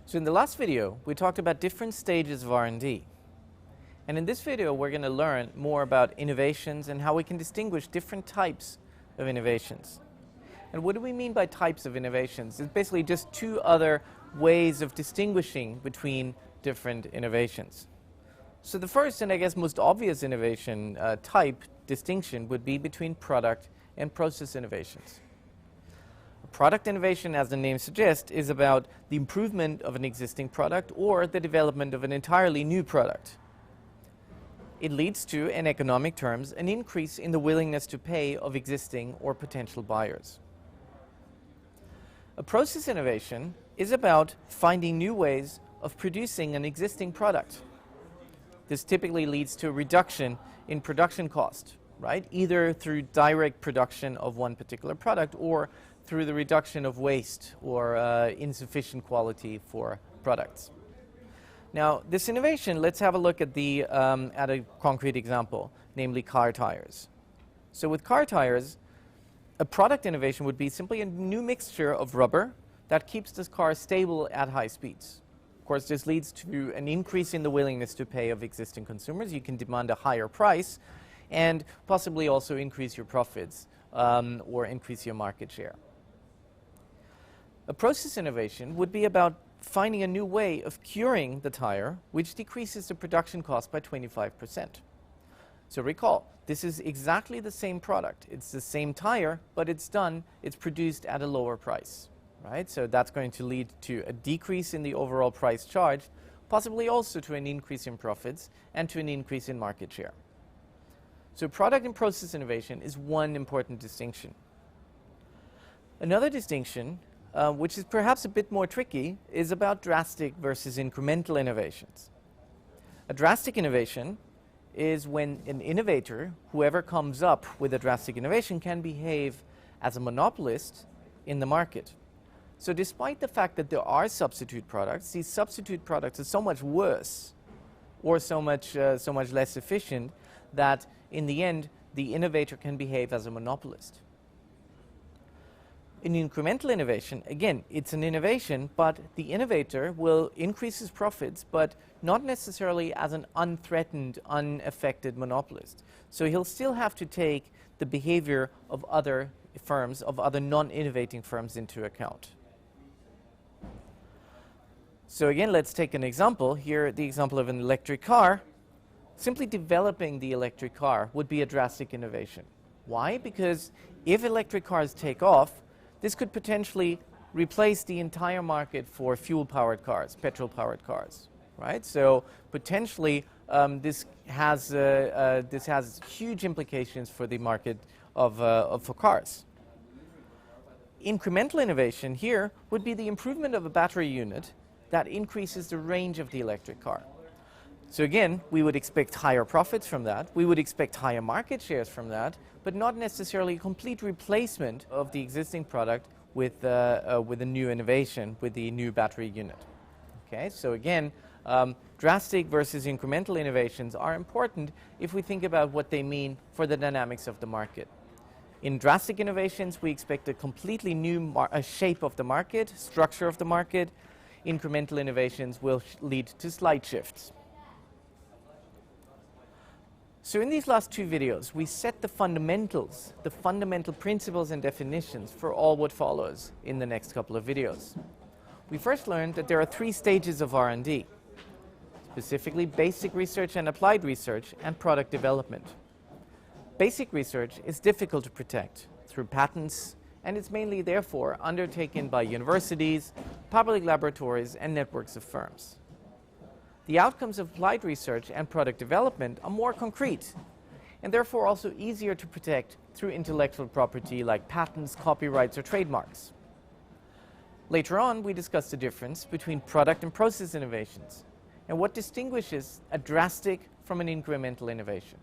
So in the last video, we talked about different stages of R&D. And in this video, we're going to learn more about innovations and how we can distinguish different types of innovations. And what do we mean by types of innovations? It's basically just two other ways of distinguishing between different innovations. So the first and I guess most obvious innovation type distinction would be between product and process innovations. Product innovation, as the name suggests, is about the improvement of an existing product or the development of an entirely new product. It leads to, in economic terms, an increase in the willingness to pay of existing or potential buyers. A process innovation is about finding new ways of producing an existing product. This typically leads to a reduction in production cost, right? Either through direct production of one particular product or through the reduction of waste or insufficient quality for products. Now, this innovation, let's have a look at a concrete example, namely car tires. So with car tires, a product innovation would be simply a new mixture of rubber that keeps this car stable at high speeds. Of course, this leads to an increase in the willingness to pay of existing consumers. You can demand a higher price and possibly also increase your profits or increase your market share. A process innovation would be about finding a new way of curing the tire, which decreases the production cost by 25%. So recall, this is exactly the same product. It's the same tire, but it's produced at a lower price, right? So that's going to lead to a decrease in the overall price charged, possibly also to an increase in profits and to an increase in market share. So product and process innovation is one important distinction. Another distinction, which is perhaps a bit more tricky, is about drastic versus incremental innovations. A drastic innovation is when an innovator, whoever comes up with a drastic innovation, can behave as a monopolist in the market. So despite the fact that there are substitute products, these substitute products are so much worse or so much less efficient that in the end the innovator can behave as a monopolist. In incremental innovation, again, it's an innovation, but the innovator will increase his profits, but not necessarily as an unthreatened, unaffected monopolist. So he'll still have to take the behavior of other firms, of other non-innovating firms into account. So again, let's take an example. Here, the example of an electric car. Simply developing the electric car would be a drastic innovation. Why? Because if electric cars take off, this could potentially replace the entire market for fuel-powered cars, petrol-powered cars, right? So potentially this has huge implications for the market for cars. Incremental innovation here would be the improvement of a battery unit that increases the range of the electric car. So again, we would expect higher profits from that. We would expect higher market shares from that, but not necessarily a complete replacement of the existing product with a new innovation, with the new battery unit. Okay, so again, drastic versus incremental innovations are important if we think about what they mean for the dynamics of the market. In drastic innovations, we expect a completely new shape of the market, structure of the market. Incremental innovations will lead to slight shifts. So in these last two videos, we set the fundamentals, the fundamental principles and definitions for all what follows in the next couple of videos. We first learned that there are three stages of R&D, specifically basic research and applied research and product development. Basic research is difficult to protect through patents, and it's mainly therefore undertaken by universities, public laboratories, and networks of firms. The outcomes of applied research and product development are more concrete and therefore also easier to protect through intellectual property like patents, copyrights, or trademarks. Later on, we discussed the difference between product and process innovations and what distinguishes a drastic from an incremental innovation.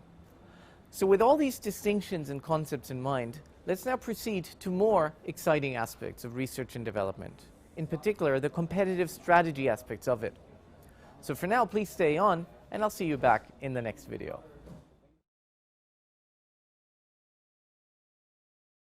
So with all these distinctions and concepts in mind, let's now proceed to more exciting aspects of research and development, in particular the competitive strategy aspects of it. So for now, please stay on, and I'll see you back in the next video.